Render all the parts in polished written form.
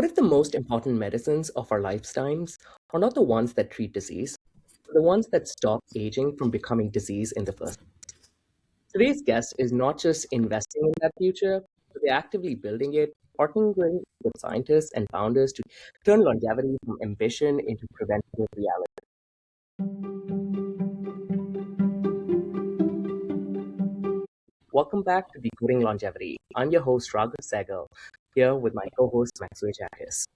What if the most important medicines of our lifetimes are not the ones that treat disease, but the ones that stop aging from becoming disease in the first place? Today's guest is not just investing in that future, but they're actively building it, partnering with scientists and founders to turn longevity from ambition into preventative reality. Welcome back to Decoding Longevity. I'm your host, Raghav Sehgal, here with my co-host, Macsue Jacques.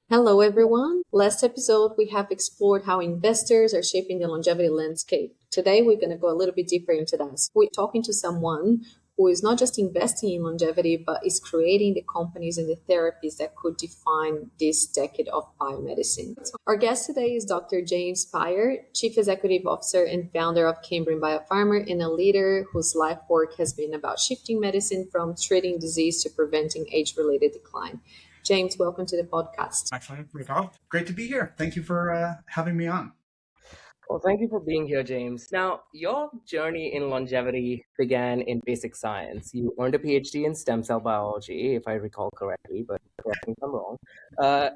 Hello, everyone. Last episode, we have explored how investors are shaping the longevity landscape. Today, we're going to go a little bit deeper into that. We're talking to someone who is not just investing in longevity, but is creating the companies and the therapies that could define this decade of biomedicine. Our guest today is Dr. James Peyer, Chief Executive Officer and founder of Cambrian Biopharma, and a leader whose life work has been about shifting medicine from treating disease to preventing age-related decline. James, welcome to the podcast. Actually, Raghav, great to be here. Thank you for having me on. Well, thank you for being here, James. Now, your journey in longevity began in basic science. You earned a Ph.D. in stem cell biology, if I recall correctly, but correct me if I'm wrong,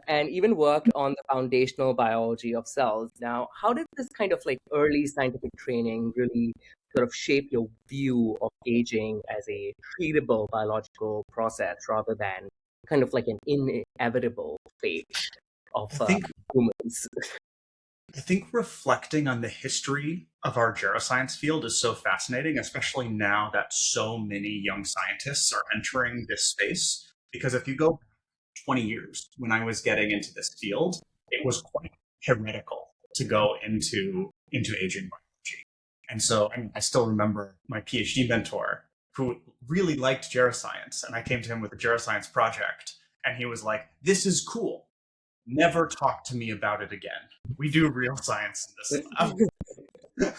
and even worked on the foundational biology of cells. Now, how did this kind of early scientific training really sort of shape your view of aging as a treatable biological process rather than kind of like an inevitable fate of humans? I think reflecting on the history of our geroscience field is so fascinating, especially now that so many young scientists are entering this space. Because if you go 20 years, when I was getting into this field, it was quite heretical to go into aging biology. And so I still remember my PhD mentor who really liked geroscience. And I came to him with a geroscience project, and he was like, "This is cool. Never talk to me about it again. We do real science in this lab."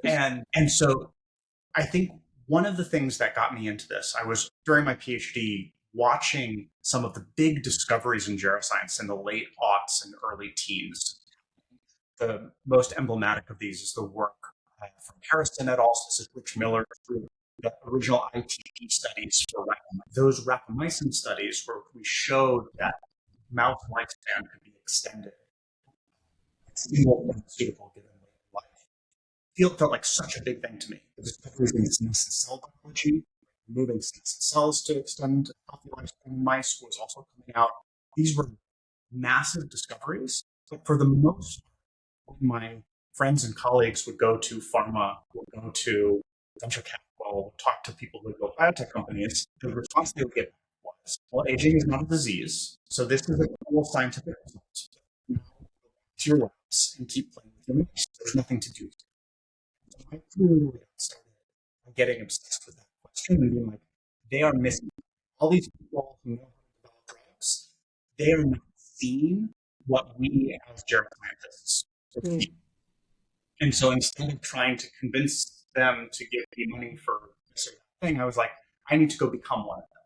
And so I think one of the things that got me into this, I was during my PhD watching some of the big discoveries in geroscience in the late aughts and early teens. The most emblematic of these is the work from Harrison et al. This is Rich Miller through the original ITP studies for rapamycin. Those rapamycin studies where we showed that mouse lifespan could be extended. Single pharmaceutical given life felt like such a big thing to me. The discoveries in senescent cell biology, moving senescent cells to extend healthy lifespan in mice was also coming out. These were massive discoveries, but for the most part, my friends and colleagues would go to pharma, would go to venture capital, talk to people who build biotech companies. The response they would get was, well, aging is not a disease, so this is a cool scientific result. Now, to your labs and keep playing with your mice. There's nothing to do. So I really started getting obsessed with that question and being like, they are missing all these people who know how to develop drugs. They are not seeing what we as geroscientists are seeing. And so instead of trying to convince them to give me money for this or that thing, I was like, I need to go become one of them.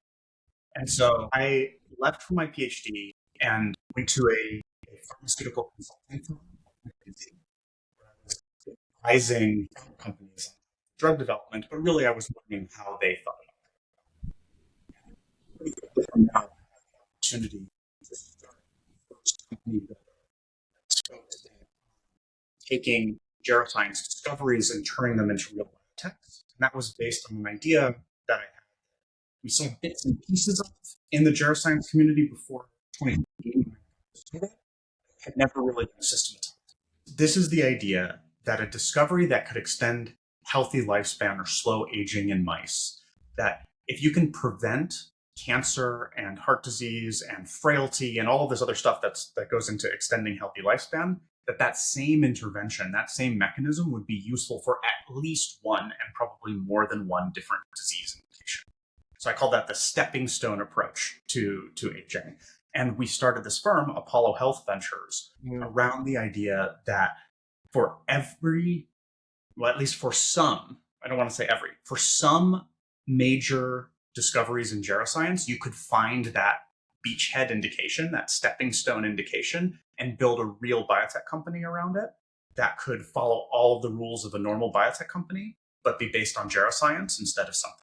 And so I left for my PhD and went to a pharmaceutical consulting firm where I was advising companies on drug development, but really I was learning how they thought about it. From now, I have the opportunity to start the first company that's focused on taking geroscience discoveries and turning them into real biotechs. And that was based on an idea that I had. We saw bits and pieces of in the geroscience community before 2015. Had never really been systematized. This is the idea that a discovery that could extend healthy lifespan or slow aging in mice, that if you can prevent cancer and heart disease and frailty and all of this other stuff that goes into extending healthy lifespan, that same intervention, that same mechanism would be useful for at least one and probably more than one different disease indication. So I call that the stepping stone approach to aging. And we started this firm, Apollo Health Ventures, around the idea that for every, well, at least for some, I don't want to say every, for some major discoveries in geroscience, you could find that beachhead indication, that stepping stone indication, and build a real biotech company around it that could follow all of the rules of a normal biotech company, but be based on geroscience instead of something.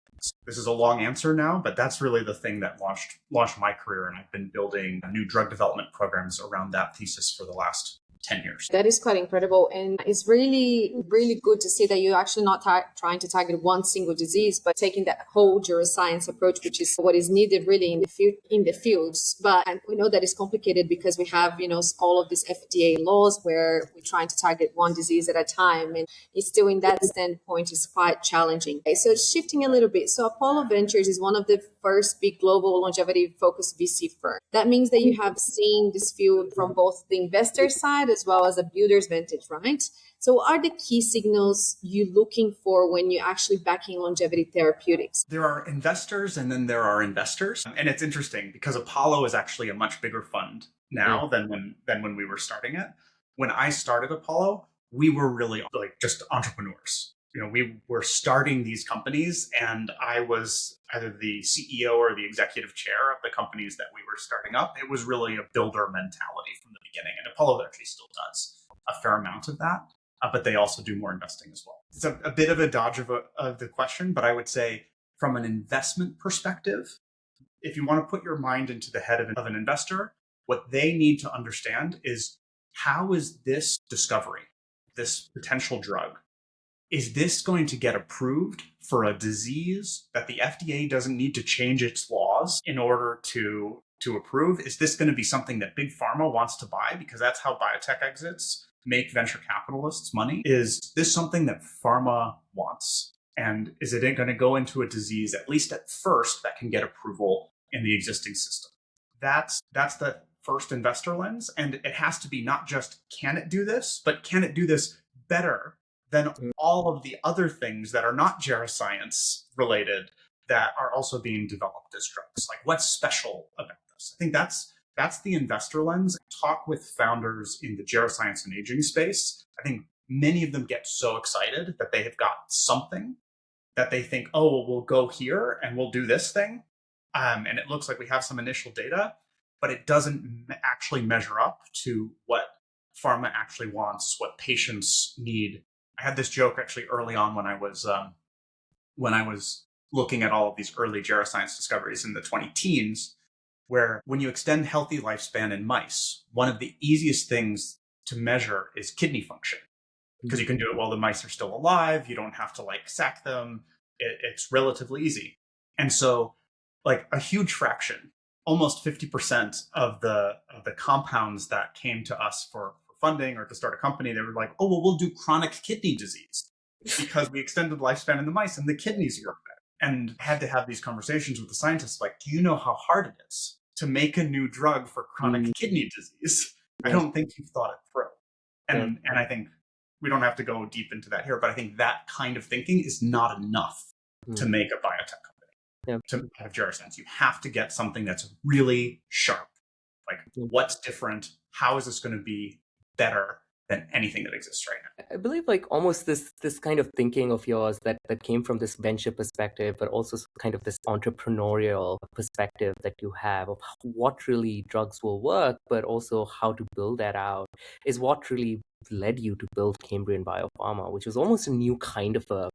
This is a long answer now, but that's really the thing that launched my career. And I've been building new drug development programs around that thesis for the last 10 years. That is quite incredible. And it's really, really good to see that you're actually not trying to target one single disease, but taking that whole geroscience approach, which is what is needed really in the fields. But and we know that it's complicated because we have, all of these FDA laws where we're trying to target one disease at a time. And it's still in that standpoint is quite challenging. Okay, so shifting a little bit. So Apollo Ventures is one of the first big global longevity focused VC firm. That means that you have seen this field from both the investor side as well as a builder's vantage, right? So what are the key signals you're looking for when you're actually backing longevity therapeutics? There are investors and then there are investors. And it's interesting because Apollo is actually a much bigger fund now than when we were starting it. When I started Apollo, we were really like just entrepreneurs. We were starting these companies and I was either the CEO or the executive chair of the companies that we were starting up. It was really a builder mentality from the beginning. And Apollo actually still does a fair amount of that, but they also do more investing as well. It's a bit of a dodge of the question, but I would say from an investment perspective, if you want to put your mind into the head of an investor, what they need to understand is how is this discovery, this potential drug, is this going to get approved for a disease that the FDA doesn't need to change its laws in order to approve? Is this going to be something that big pharma wants to buy because that's how biotech exits make venture capitalists money? Is this something that pharma wants? And is it going to go into a disease, at least at first, that can get approval in the existing system? That's the first investor lens. And it has to be not just, can it do this, but can it do this better than all of the other things that are not geroscience related that are also being developed as drugs? Like, what's special about this? I think that's the investor lens. Talk with founders in the geroscience and aging space. I think many of them get so excited that they have got something that they think, oh, well, we'll go here and we'll do this thing. And it looks like we have some initial data, but it doesn't actually measure up to what pharma actually wants, what patients need. I had this joke actually early on when I was looking at all of these early geroscience discoveries in the 20-teens, where when you extend healthy lifespan in mice, one of the easiest things to measure is kidney function, because you can do it while the mice are still alive. You don't have to sack them. It's relatively easy. And so a huge fraction, almost 50% of the compounds that came to us for funding or to start a company, they were like, oh, well, we'll do chronic kidney disease because we extended lifespan in the mice and the kidneys are better. And had to have these conversations with the scientists, do you know how hard it is to make a new drug for chronic kidney disease? I don't think you've thought it through. And I think we don't have to go deep into that here, but I think that kind of thinking is not enough to make a biotech company, to have geroscience. You have to get something that's really sharp. What's different? How is this going to be better than anything that exists right now? I believe almost this kind of thinking of yours that came from this venture perspective, but also kind of this entrepreneurial perspective that you have of what really drugs will work, but also how to build that out, is what really led you to build Cambrian Biopharma, which was almost a new kind of a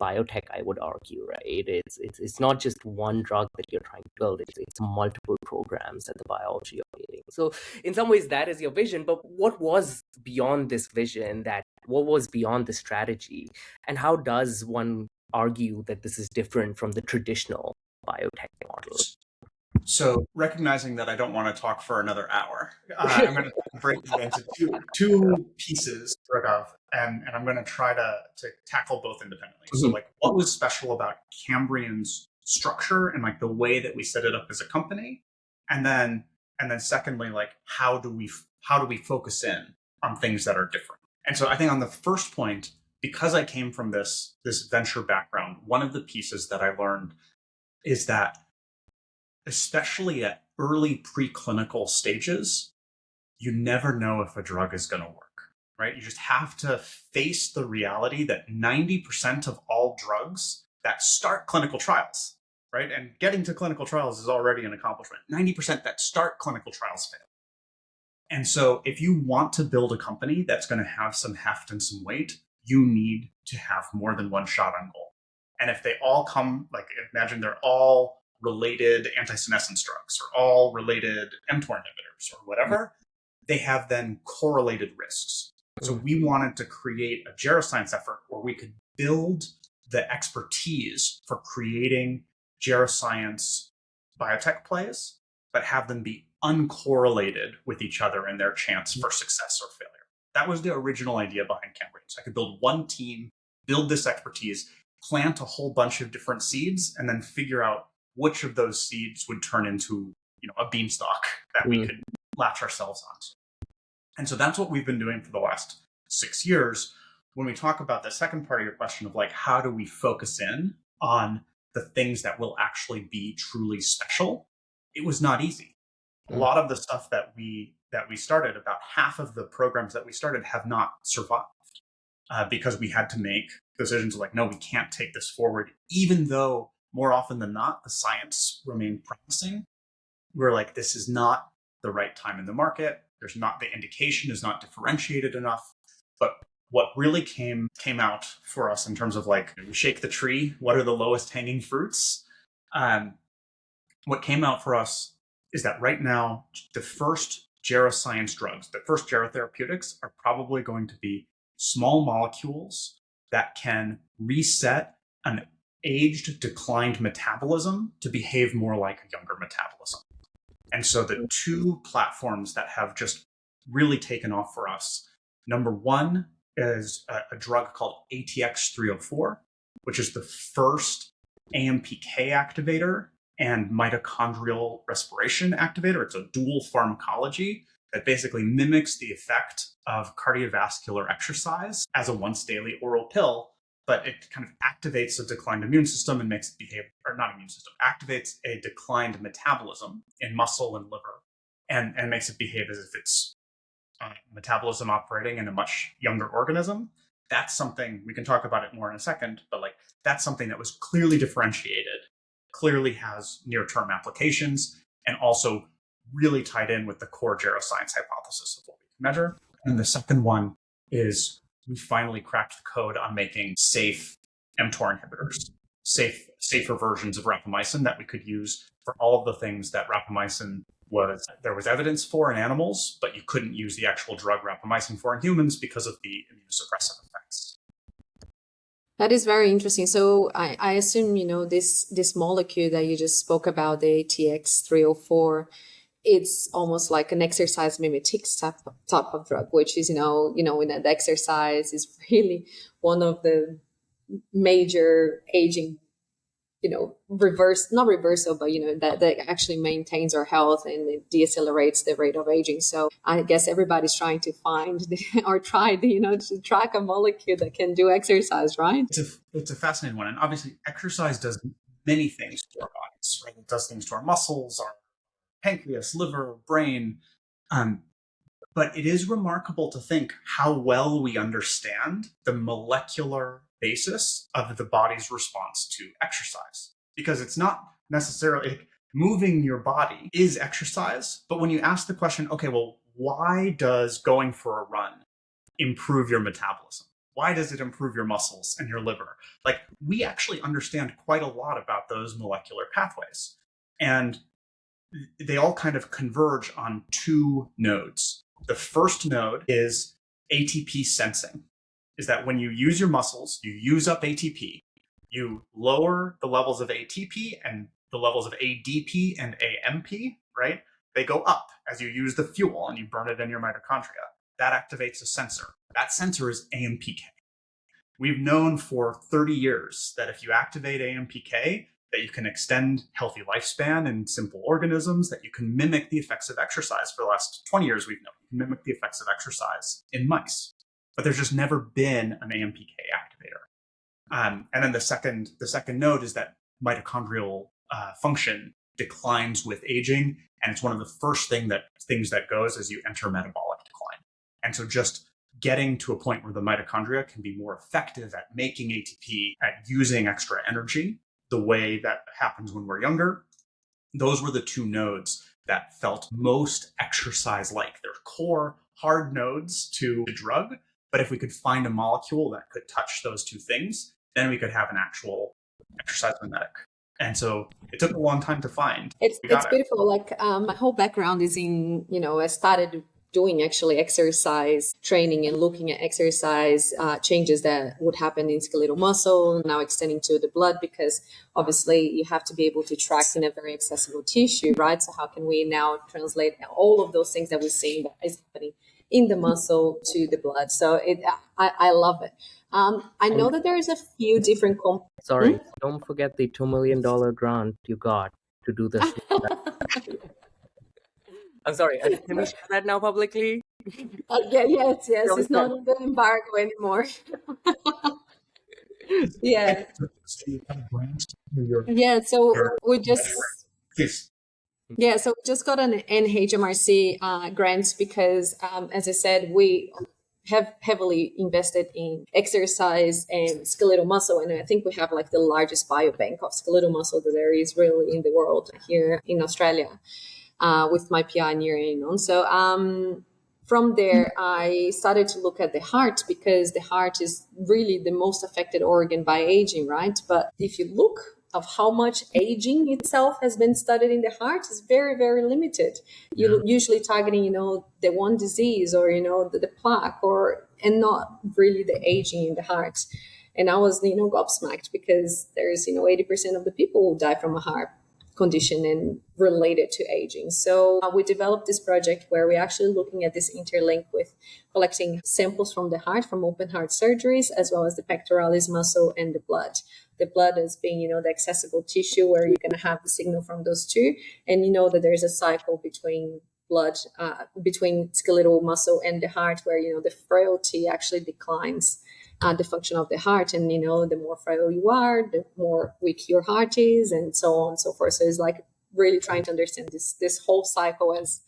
biotech, I would argue, right? It's not just one drug that you're trying to build, it's multiple programs and the biology of it. So in some ways that is your vision, but what was beyond this vision, what was beyond the strategy, and how does one argue that this is different from the traditional biotech model? So recognizing that I don't want to talk for another hour, I'm going to break it into two pieces, Raghav, and I'm going to try to tackle both independently. So what was special about Cambrian's structure and the way that we set it up as a company? And then secondly, how do we focus in on things that are different? And so I think on the first point, because I came from this venture background, one of the pieces that I learned is that especially at early preclinical stages, you never know if a drug is going to work, right? You just have to face the reality that 90% of all drugs that start clinical trials, right? And getting to clinical trials is already an accomplishment. 90% that start clinical trials fail. And so if you want to build a company that's going to have some heft and some weight, you need to have more than one shot on goal. And if they all come, like imagine they're all related antisenescence drugs or all related mTOR inhibitors or whatever, they have then correlated risks. So we wanted to create a geroscience effort where we could build the expertise for creating geroscience biotech plays, but have them be uncorrelated with each other in their chance for success or failure. That was the original idea behind Cambrian. So I could build one team, build this expertise, plant a whole bunch of different seeds, and then figure out which of those seeds would turn into, a beanstalk that we could latch ourselves onto. And so that's what we've been doing for the last 6 years. When we talk about the second part of your question of like, how do we focus in on the things that will actually be truly special? It was not easy. A lot of the stuff that we started, about half of the programs that we started have not survived because we had to make decisions like, no, we can't take this forward, even though more often than not, the science remained promising. We're like, this is not the right time in the market. The indication is not differentiated enough. But what really came out for us in terms of like, we shake the tree, what are the lowest hanging fruits? What came out for us is that right now, the first geroscience drugs, the first gerotherapeutics are probably going to be small molecules that can reset an aged, declined metabolism to behave more like a younger metabolism. And so the two platforms that have just really taken off for us, number one is a drug called ATX-304, which is the first AMPK activator and mitochondrial respiration activator. It's a dual pharmacology that basically mimics the effect of cardiovascular exercise as a once daily oral pill, but it kind of activates a declined immune system and makes it behave, or not immune system, activates a declined metabolism in muscle and liver and makes it behave as if it's metabolism operating in a much younger organism. That's something, we can talk about it more in a second, but like that's something that was clearly differentiated, clearly has near-term applications, and also really tied in with the core geroscience hypothesis of what we can measure. And the second one is we finally cracked the code on making safe mTOR inhibitors, safer versions of rapamycin that we could use for all of the things that rapamycin there was evidence for in animals, but you couldn't use the actual drug rapamycin for in humans because of the immunosuppressive effects. That is very interesting. So I assume, this molecule that you just spoke about, the ATX-304, it's almost like an exercise mimetics type of drug, which is, in that exercise is really one of the major aging, not reversal, but, that actually maintains our health and it decelerates the rate of aging. So I guess everybody's trying to find or try, to track a molecule that can do exercise, right? It's a fascinating one. And obviously exercise does many things to our bodies, right? It does things to our muscles, our pancreas, liver, brain. But it is remarkable to think how well we understand the molecular basis of the body's response to exercise. Because it's not necessarily moving your body is exercise. But when you ask the question, okay, well, why does going for a run improve your metabolism? Why does it improve your muscles and your liver? Like, we actually understand quite a lot about those molecular pathways. And they all kind of converge on two nodes. The first node is ATP sensing, is that when you use your muscles, you use up ATP, you lower the levels of ATP and the levels of ADP and AMP, right? They go up as you use the fuel and you burn it in your mitochondria. That activates a sensor. That sensor is AMPK. We've known for 30 years that if you activate AMPK, that you can extend healthy lifespan in simple organisms, that you can mimic the effects of exercise. For the last 20 years, we've known you can mimic the effects of exercise in mice. But there's just never been an AMPK activator. And then the second node is that mitochondrial function declines with aging. And it's one of the first things that goes as you enter metabolic decline. And so just getting to a point where the mitochondria can be more effective at making ATP, at using extra energy, the way that happens when we're younger, those were the two nodes that felt most exercise-like. They're core, hard nodes to the drug, but if we could find a molecule that could touch those two things, then we could have an actual exercise mimetic. And so it took a long time to find. It's beautiful. Like my whole background is in, I started doing actually exercise training and looking at exercise changes that would happen in skeletal muscle, now extending to the blood, because obviously you have to be able to track in a very accessible tissue, right? So how can we now translate all of those things that we're seeing that is happening in the muscle to the blood? So I love it. I know that there is a few different Sorry, don't forget the $2 million grant you got to do this. I'm sorry, can we share that now publicly? Yes, it's not on the embargo anymore. Yeah. Yeah, so we just... Please. Yeah, so we just got an NHMRC grant because, as I said, we have heavily invested in exercise and skeletal muscle. And I think we have like the largest biobank of skeletal muscle that there is really in the world here in Australia, with my PI nearing on. So from there, I started to look at the heart, because the heart is really the most affected organ by aging, right? But if you look of how much aging itself has been studied in the heart, is very, very limited. You're usually targeting, the one disease, or, the plaque, and not really the aging in the heart. And I was, gobsmacked, because there's, 80% of the people who die from a heart condition and related to aging. So we developed this project where we're actually looking at this interlink with collecting samples from the heart, from open heart surgeries, as well as the pectoralis muscle and the blood. The blood as being, the accessible tissue where you're going to have the signal from those two. And you know that there's a cycle between between skeletal muscle and the heart, where, the frailty actually declines the function of the heart. And, the more frail you are, the more weak your heart is, and so on and so forth. So it's like really trying to understand this whole cycle as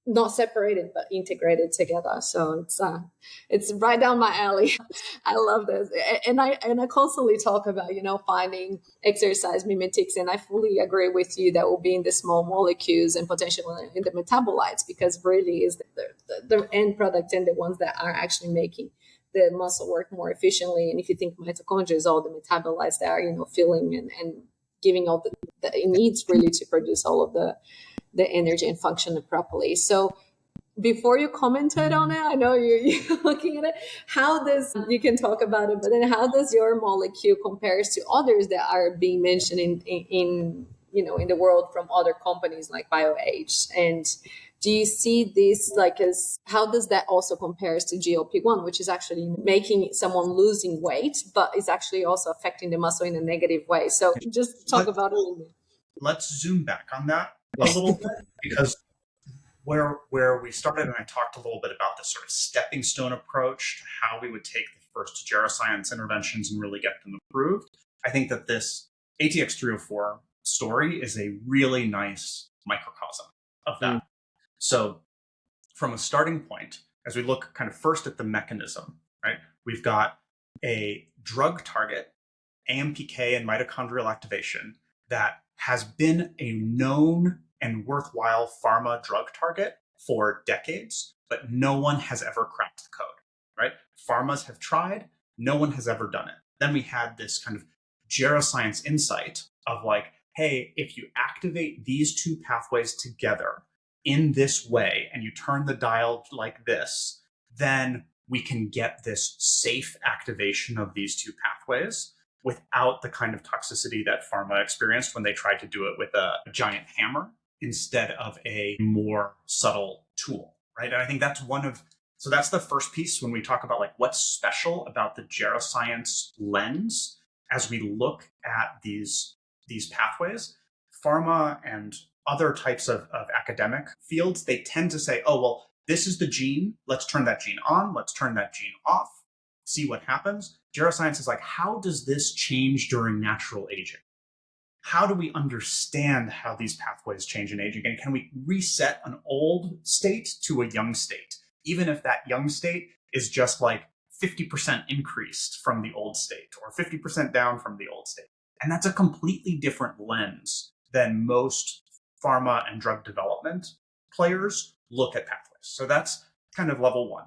not separated, but integrated together. So it's right down my alley. I love this. And I constantly talk about, finding exercise mimetics. And I fully agree with you that will be in the small molecules and potentially in the metabolites, because really is the end product and the ones that are actually making the muscle work more efficiently. And if you think mitochondria is all the metabolites that are, filling and giving all that it needs really to produce all of the energy and function properly. So before you commented on it, I know you're looking at it, you can talk about it, but then how does your molecule compares to others that are being mentioned in the world from other companies like BioAge? And do you see this how does that also compares to GLP-1, which is actually making someone losing weight, but is actually also affecting the muscle in a negative way? So just talk about it a little bit. Let's zoom back on that a little bit, because where we started, and I talked a little bit about this sort of stepping stone approach to how we would take the first geroscience interventions and really get them approved. I think that this ATX304 story is a really nice microcosm of that. So from a starting point, as we look kind of first at the mechanism, right, we've got a drug target, AMPK and mitochondrial activation, that has been a known and worthwhile pharma drug target for decades, but no one has ever cracked the code, right? Pharmas have tried, no one has ever done it. Then we had this kind of geroscience insight of like, hey, if you activate these two pathways together in this way, and you turn the dial like this, then we can get this safe activation of these two pathways without the kind of toxicity that pharma experienced when they tried to do it with a giant hammer instead of a more subtle tool, right? And I think that's so that's the first piece when we talk about like what's special about the geroscience lens as we look at these pathways. Pharma and other types of academic fields, they tend to say, oh, well, this is the gene. Let's turn that gene on. Let's turn that gene off. See what happens. Geroscience is like, how does this change during natural aging? How do we understand how these pathways change in aging? And can we reset an old state to a young state, even if that young state is just like 50% increased from the old state or 50% down from the old state? And that's a completely different lens than most pharma and drug development players look at pathways. So that's kind of level one.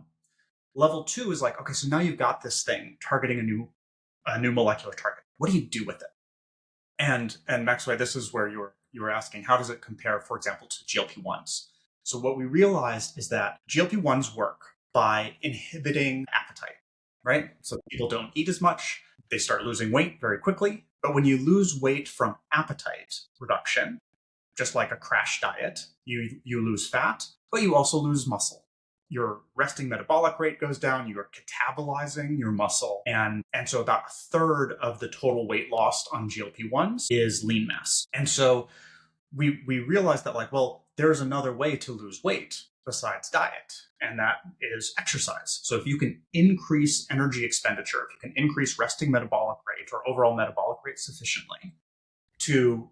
Level two is like, okay, so now you've got this thing targeting a new molecular target. what do you do with it? And Macsue, this is where you were asking, how does it compare, for example, to GLP-1s? So what we realized is that GLP-1s work by inhibiting appetite, right? So people don't eat as much, they start losing weight very quickly. But when you lose weight from appetite reduction, just like a crash diet, you lose fat, but you also lose muscle. Your resting metabolic rate goes down, you are catabolizing your muscle. And so about a third of the total weight lost on GLP-1s is lean mass. And so we realized that, like, well, there's another way to lose weight besides diet, and that is exercise. So if you can increase energy expenditure, if you can increase resting metabolic rate or overall metabolic rate sufficiently to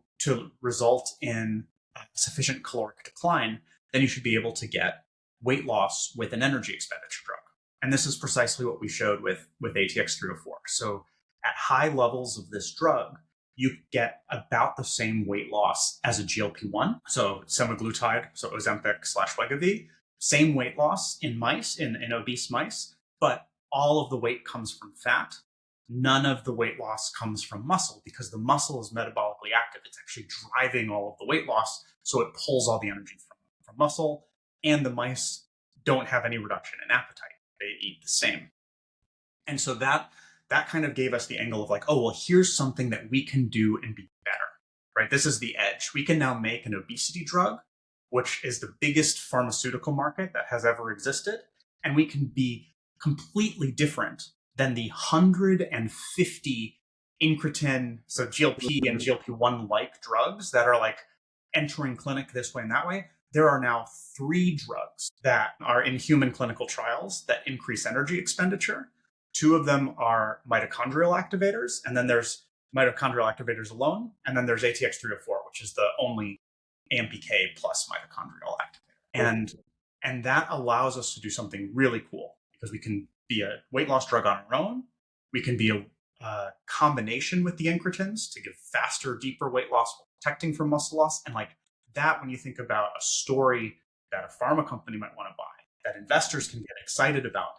result in sufficient caloric decline, then you should be able to get weight loss with an energy expenditure drug. And this is precisely what we showed with ATX-304. So at high levels of this drug, you get about the same weight loss as a GLP-1. So semaglutide, so Ozempic/Wegovy, same weight loss in mice, in obese mice, but all of the weight comes from fat. None of the weight loss comes from muscle, because the muscle is metabolically active. It's actually driving all of the weight loss, so it pulls all the energy from muscle, and the mice don't have any reduction in appetite. They eat the same. And so that kind of gave us the angle of, like, oh, well, here's something that we can do and be better, right? This is the edge. We can now make an obesity drug, which is the biggest pharmaceutical market that has ever existed, and we can be completely different than the 150 incretin, so GLP and GLP-1 like drugs that are like entering clinic this way and that way. There are now 3 drugs that are in human clinical trials that increase energy expenditure. 2 of them are mitochondrial activators, and then there's mitochondrial activators alone, and then there's ATX-304, which is the only AMPK plus mitochondrial activator. And that allows us to do something really cool, because we can be a weight loss drug on our own. We can be a combination with the incretins to give faster, deeper weight loss, protecting from muscle loss. And like that, when you think about a story that a pharma company might want to buy, that investors can get excited about,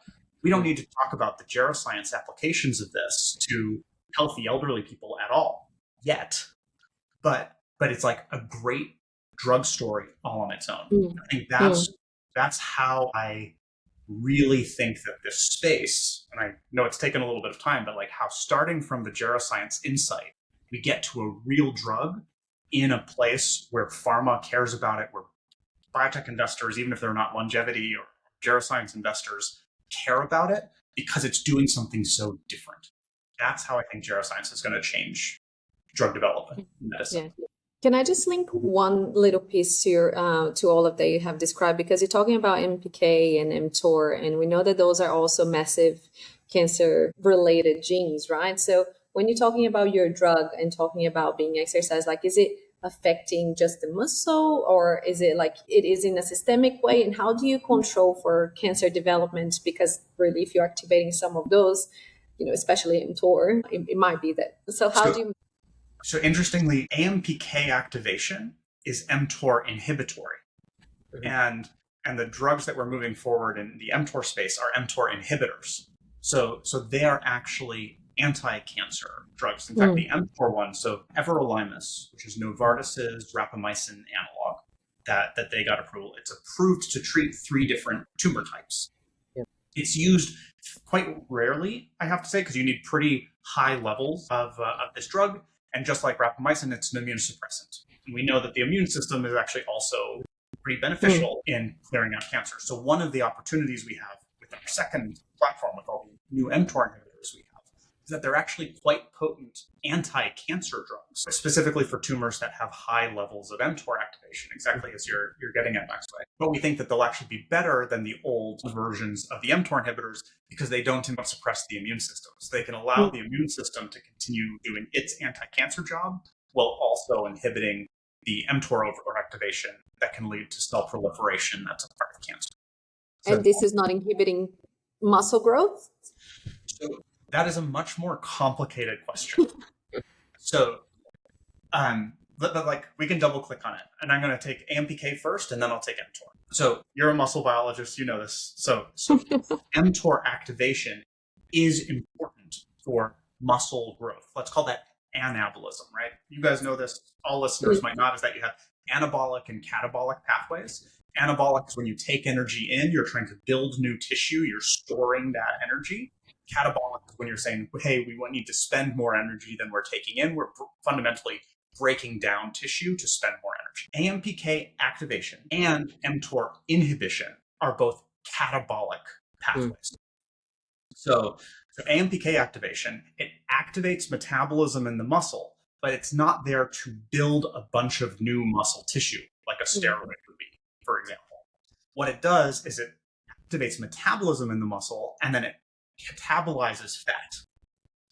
we don't need to talk about the geroscience applications of this to healthy elderly people at all yet. But it's like a great drug story all on its own. I think that's how I really think that this space, and I know it's taken a little bit of time, but like how starting from the geroscience insight, we get to a real drug in a place where pharma cares about it, where biotech investors, even if they're not longevity or geroscience investors, care about it because it's doing something so different. That's how I think geroscience is going to change drug development in medicine. Yeah. Can I just link one little piece to your to all of that you have described? Because you're talking about AMPK and mTOR, and we know that those are also massive cancer-related genes, right? So when you're talking about your drug and talking about being exercised, like, is it affecting just the muscle, or is it like it is in a systemic way? And how do you control for cancer development? Because really, if you're activating some of those, especially mTOR, it might be that. So how do you... So interestingly, AMPK activation is mTOR inhibitory. And the drugs that we're moving forward in the mTOR space are mTOR inhibitors. So they are actually anti-cancer drugs. In fact, the mTOR one, so everolimus, which is Novartis's rapamycin analog that they got approval, it's approved to treat 3 different tumor types. It's used quite rarely, I have to say, because you need pretty high levels of this drug. And just like rapamycin, it's an immunosuppressant. And we know that the immune system is actually also pretty beneficial in clearing out cancer. So one of the opportunities we have with our second platform, with all the new mTOR inhibitors we have, is that they're actually quite potent anti-cancer drugs, specifically for tumors that have high levels of mTOR activation, exactly as you're getting at, Macsue. But we think that they'll actually be better than the old versions of the mTOR inhibitors because they don't suppress the immune system. So they can allow the immune system to continue doing its anti-cancer job while also inhibiting the mTOR overactivation that can lead to cell proliferation that's a part of cancer. And this is not inhibiting muscle growth? So that is a much more complicated question. So, we can double click on it, and I'm going to take AMPK first, and then I'll take mTOR. So you're a muscle biologist, you know this. So mTOR activation is important for muscle growth. Let's call that anabolism, right? You guys know this, all listeners might not, is that you have anabolic and catabolic pathways. Anabolic is when you take energy in, you're trying to build new tissue, you're storing that energy. Catabolic is when you're saying, hey, we need to spend more energy than we're taking in. We're fundamentally breaking down tissue to spend more energy. AMPK activation and mTOR inhibition are both catabolic pathways. So AMPK activation, it activates metabolism in the muscle, but it's not there to build a bunch of new muscle tissue, like a steroid would be, for example. What it does is it activates metabolism in the muscle, and then it catabolizes fat.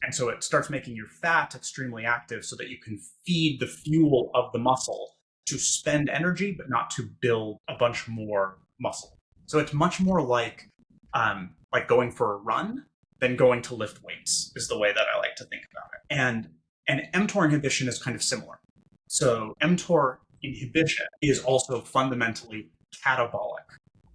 And so it starts making your fat extremely active so that you can feed the fuel of the muscle to spend energy, but not to build a bunch more muscle. So it's much more like going for a run than going to lift weights, is the way that I like to think about it. And mTOR inhibition is kind of similar. So mTOR inhibition is also fundamentally catabolic,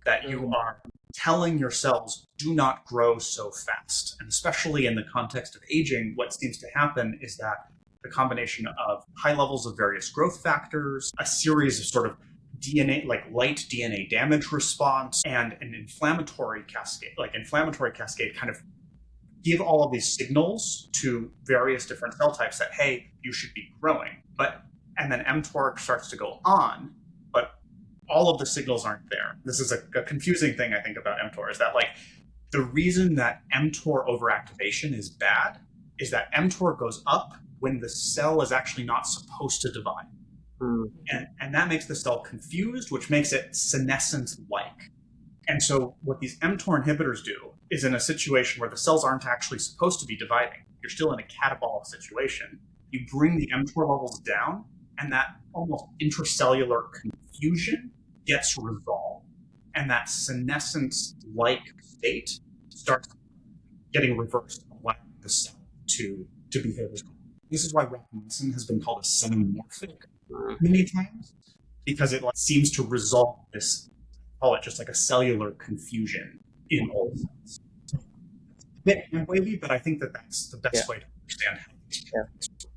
that you are telling your cells, do not grow so fast. And especially in the context of aging, what seems to happen is that the combination of high levels of various growth factors, a series of sort of DNA, like light DNA damage response, and an inflammatory cascade kind of give all of these signals to various different cell types that, hey, you should be growing. And then mTOR starts to go on, but all of the signals aren't there. This is a confusing thing, I think, about mTOR, is that the reason that mTOR overactivation is bad is that mTOR goes up when the cell is actually not supposed to divide. And that makes the cell confused, which makes it senescent-like. And so what these mTOR inhibitors do is, in a situation where the cells aren't actually supposed to be dividing, you're still in a catabolic situation, you bring the mTOR levels down, and that almost intracellular confusion gets resolved. And that senescence-like state starts getting reversed, allowing the cell to behave as well. This is why rapamycin has been called a senomorphic many times, because it seems to resolve this, call it just like a cellular confusion in all cells. A bit wavy, but I think that's the best way to understand how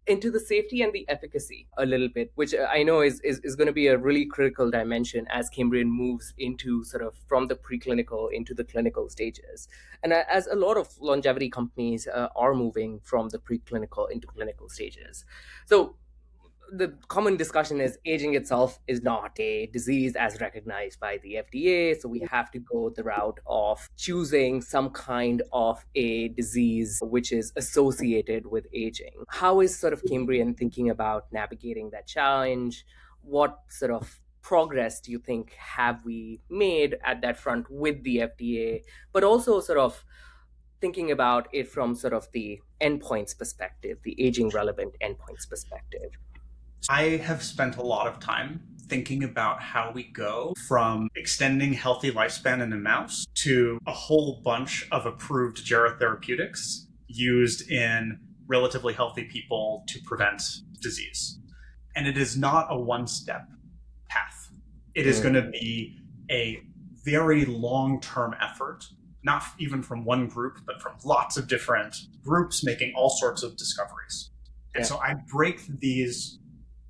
into the safety and the efficacy a little bit, which I know is going to be a really critical dimension as Cambrian moves into sort of from the preclinical into the clinical stages. And as a lot of longevity companies are moving from the preclinical into clinical stages. So the common discussion is aging itself is not a disease as recognized by the FDA. So we have to go the route of choosing some kind of a disease which is associated with aging. How is sort of Cambrian thinking about navigating that challenge? What sort of progress do you think have we made at that front with the FDA, but also sort of thinking about it from sort of the endpoints perspective, the aging relevant endpoints perspective? I have spent a lot of time thinking about how we go from extending healthy lifespan in a mouse to a whole bunch of approved gerotherapeutics used in relatively healthy people to prevent disease. And it is not a one-step path. It is going to be a very long-term effort, not even from one group, but from lots of different groups making all sorts of discoveries. And so I break these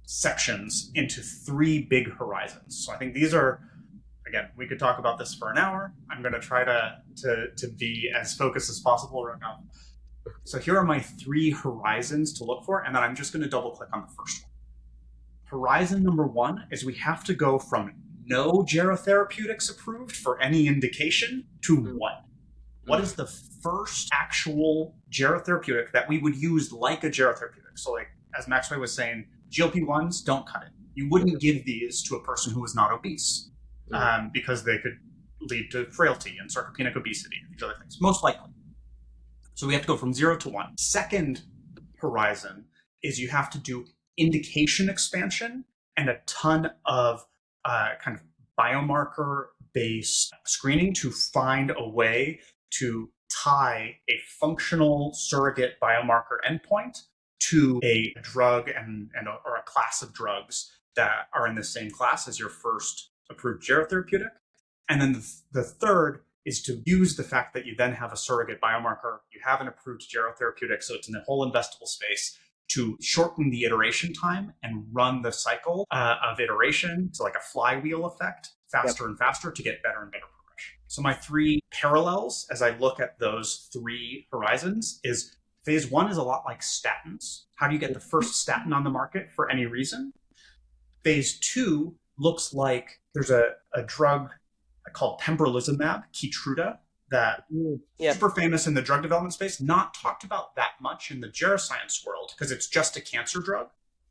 sections into three big horizons. So I think these are, again, we could talk about this for an hour. I'm going to try to be as focused as possible right now. So here are my three horizons to look for, and then I'm just going to double click on the first one. Horizon number one is we have to go from no gerotherapeutics approved for any indication to one. What is the first actual gerotherapeutic that we would use like a gerotherapeutic? So like, as Macsue was saying, GLP-1s, don't cut it. You wouldn't give these to a person who is not obese because they could lead to frailty and sarcopenic obesity and these other things, most likely. So we have to go from 0 to 1. Second horizon is you have to do indication expansion and a ton of kind of biomarker-based screening to find a way to tie a functional surrogate biomarker endpoint to a drug or a class of drugs that are in the same class as your first approved gerotherapeutic. And then the third is to use the fact that you then have a surrogate biomarker, you have an approved gerotherapeutic, so it's in the whole investable space, to shorten the iteration time and run the cycle of iteration, so like a flywheel effect, faster and faster to get better and better progression. So my three parallels as I look at those three horizons is phase one is a lot like statins. How do you get the first statin on the market for any reason? Phase two looks like there's a drug called pembrolizumab, Keytruda, that super famous in the drug development space, not talked about that much in the geroscience world because it's just a cancer drug.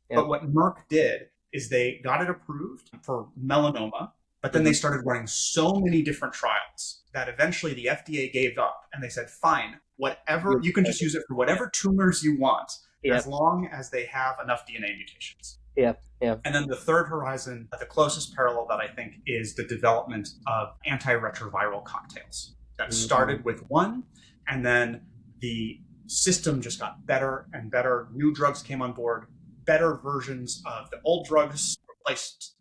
But what Merck did is they got it approved for melanoma, but then they started running so many different trials that eventually the FDA gave up and they said, fine, whatever, you can just use it for whatever tumors you want, as long as they have enough DNA mutations. And then the third horizon, the closest parallel that I think is the development of antiretroviral cocktails. That started with one, and then the system just got better and better. New drugs came on board, better versions of the old drugs replaced,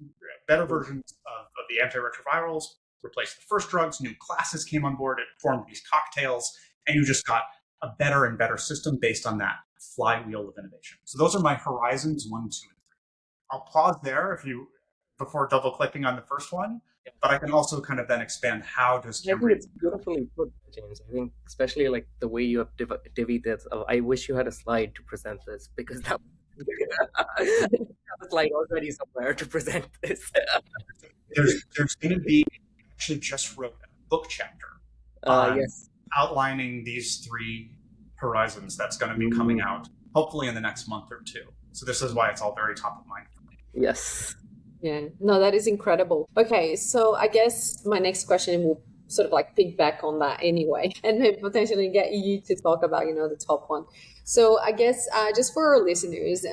better versions of the antiretrovirals replaced the first drugs, new classes came on board, it formed these cocktails, and you just got a better and better system based on that flywheel of innovation. So those are my horizons 1, 2, and 3. I'll pause there before double clicking on the first one, but I can also kind of then expand how does Cambrian... I think it's beautifully put, James. I think especially like the way you have divvied this. I wish you had a slide to present this because that have a slide already somewhere to present this. There's going to be, actually just wrote a book chapter outlining these three horizons that's going to be coming out hopefully in the next month or two. So this is why it's all very top of mind for me. Yes. Yeah, no, that is incredible. Okay, so I guess my next question will sort of like piggyback on that anyway, and then potentially get you to talk about, the top one. So I guess just for our listeners,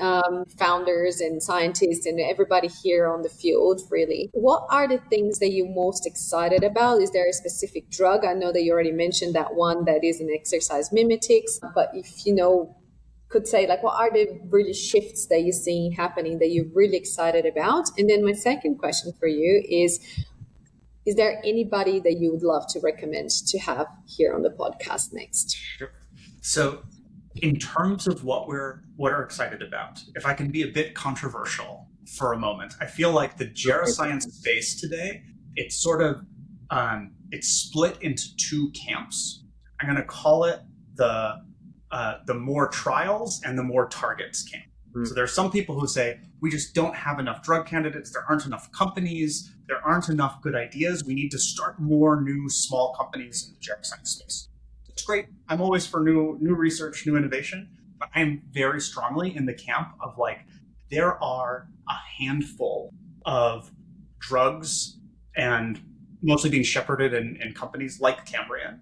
founders and scientists and everybody here on the field, really, what are the things that you're most excited about? Is there a specific drug? I know that you already mentioned that one that is an exercise mimetics, but if could say, like, what are the really shifts that you're seeing happening that you're really excited about? And then my second question for you is there anybody that you would love to recommend to have here on the podcast next? Sure. So in terms of what we're excited about, if I can be a bit controversial for a moment, I feel like the geroscience space today, it's sort of, it's split into two camps. I'm going to call it the more trials and the more targets camp. So there's some people who say, we just don't have enough drug candidates, there aren't enough companies, there aren't enough good ideas, we need to start more new small companies in the geroscience space. It's great. I'm always for new research, new innovation, but I'm very strongly in the camp of there are a handful of drugs and mostly being shepherded in companies like Cambrian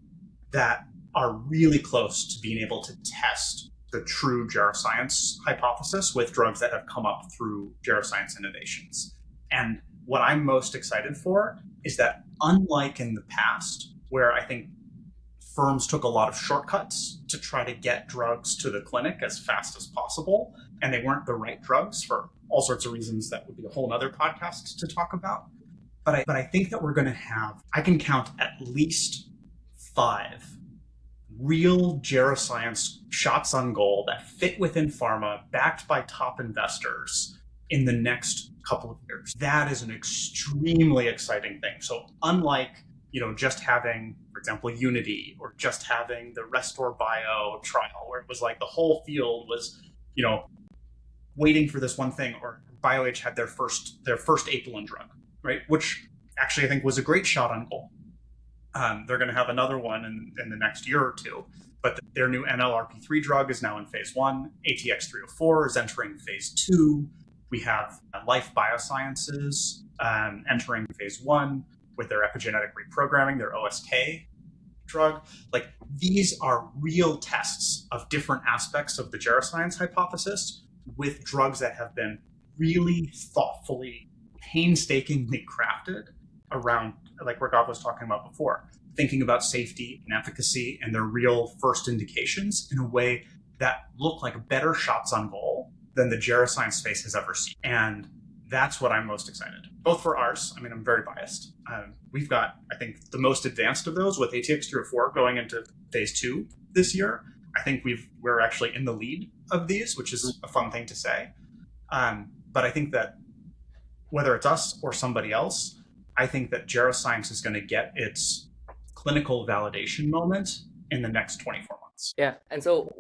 that are really close to being able to test the true geroscience hypothesis with drugs that have come up through geroscience innovations. And what I'm most excited for is that, unlike in the past, where I think firms took a lot of shortcuts to try to get drugs to the clinic as fast as possible, and they weren't the right drugs for all sorts of reasons that would be a whole other podcast to talk about. But I think that we're going to have, I can count at least 5 real geroscience shots on goal that fit within pharma, backed by top investors in the next couple of years. That is an extremely exciting thing. So unlike, just having, for example, Unity, or just having the Restore Bio trial, where it was like the whole field was, waiting for this one thing, or BioH had their first apelin drug, right? Which actually I think was a great shot on goal. They're going to have another one in the next year or two, but their new NLRP3 drug is now in phase 1. ATX304 is entering phase 2. We have Life Biosciences entering phase 1 with their epigenetic reprogramming, their OSK drug. These are real tests of different aspects of the geroscience hypothesis with drugs that have been really thoughtfully, painstakingly crafted around, like Raghav was talking about before, thinking about safety and efficacy and their real first indications in a way that look like better shots on goal than the geroscience space has ever seen. And that's what I'm most excited. Both for ours. I mean, I'm very biased. We've got, I think, the most advanced of those with ATX304 going into phase 2 this year. I think we're actually in the lead of these, which is a fun thing to say. But I think that whether it's us or somebody else, I think that geroscience is going to get its clinical validation moment in the next 24 months. Yeah. And so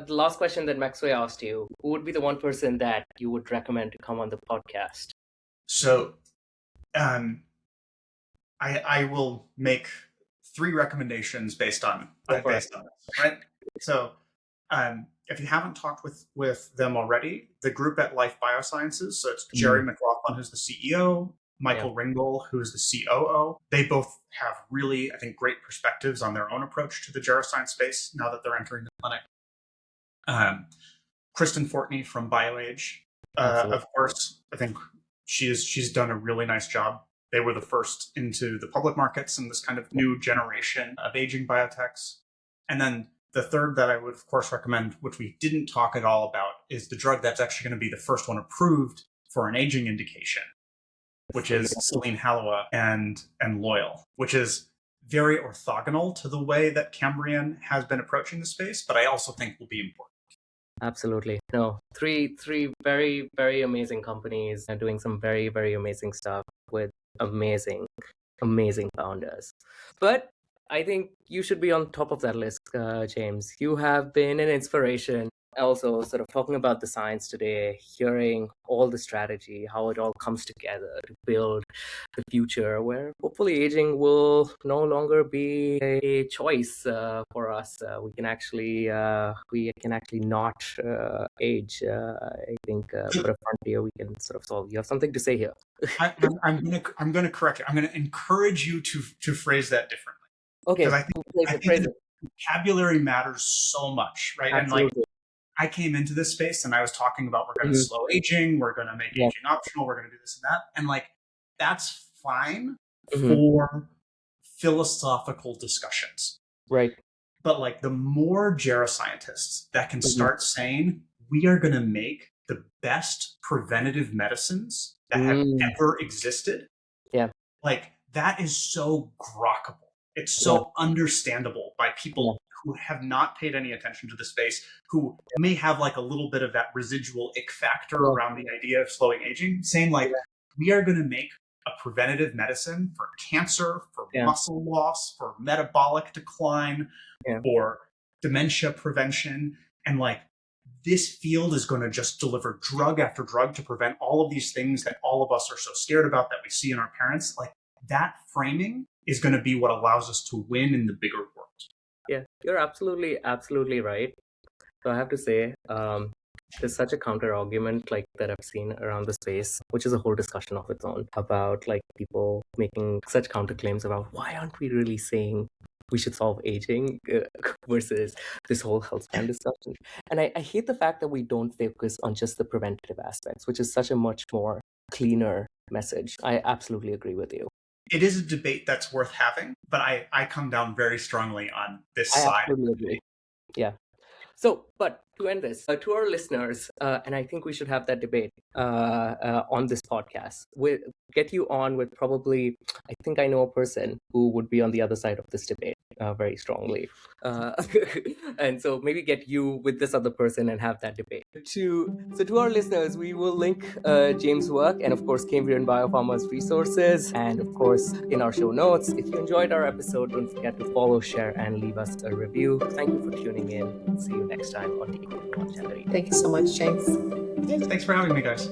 the last question that Macsue asked you, who would be the one person that you would recommend to come on the podcast? So I will make 3 recommendations based on this, right? So if you haven't talked with them already, the group at Life Biosciences, so it's Jerry McLaughlin, who's the CEO, Michael Ringel, who's the COO. They both have really, I think, great perspectives on their own approach to the geroscience space now that they're entering the clinic. Kristen Fortney from BioAge, of course, I think she's done a really nice job. They were the first into the public markets in this kind of new generation of aging biotechs. And then the third that I would, of course, recommend, which we didn't talk at all about, is the drug that's actually going to be the first one approved for an aging indication, which is Celine Halloua and Loyal, which is very orthogonal to the way that Cambrian has been approaching the space, but I also think will be important. Absolutely. No, three very, very amazing companies and doing some very, very amazing stuff with amazing founders. But I think you should be on top of that list, James. You have been an inspiration. Also, sort of talking about the science today, hearing all the strategy, how it all comes together to build the future where hopefully aging will no longer be a choice for us. We can actually not age. I think put a frontier we can sort of solve. You have something to say here. I'm going to correct you. I'm going to encourage you to phrase that differently. Okay, because I think the vocabulary matters so much, right? Absolutely. And I came into this space and I was talking about we're going to slow aging, we're going to make aging optional, we're going to do this and that. And that's fine for philosophical discussions. Right. But the more geroscientists that can start saying, we are going to make the best preventative medicines that have ever existed. Yeah. That is so grokkable. It's so understandable by people who have not paid any attention to the space, who may have a little bit of that residual ick factor around the idea of slowing aging, saying we are going to make a preventative medicine for cancer, for muscle loss, for metabolic decline, for dementia prevention. And this field is going to just deliver drug after drug to prevent all of these things that all of us are so scared about that we see in our parents. That framing is going to be what allows us to win in the bigger world. Yeah, you're absolutely right. So I have to say, there's such a counter argument that I've seen around the space, which is a whole discussion of its own, about people making such counterclaims about why aren't we really saying we should solve aging versus this whole health span discussion. And I hate the fact that we don't focus on just the preventative aspects, which is such a much more cleaner message. I absolutely agree with you. It is a debate that's worth having, but I come down very strongly on this side. I absolutely agree. Yeah. So, but to end this, to our listeners, and I think we should have that debate on this podcast. We'll get you on with probably, I think I know a person who would be on the other side of this debate very strongly. And so maybe get you with this other person and have that debate. So to our listeners, we will link James' work and of course Cambrian Biopharma's resources and of course in our show notes. If you enjoyed our episode, don't forget to follow, share, and leave us a review. Thank you for tuning in. See you next time on Decoding Longevity. Thank you so much, James. Thanks for having me, guys.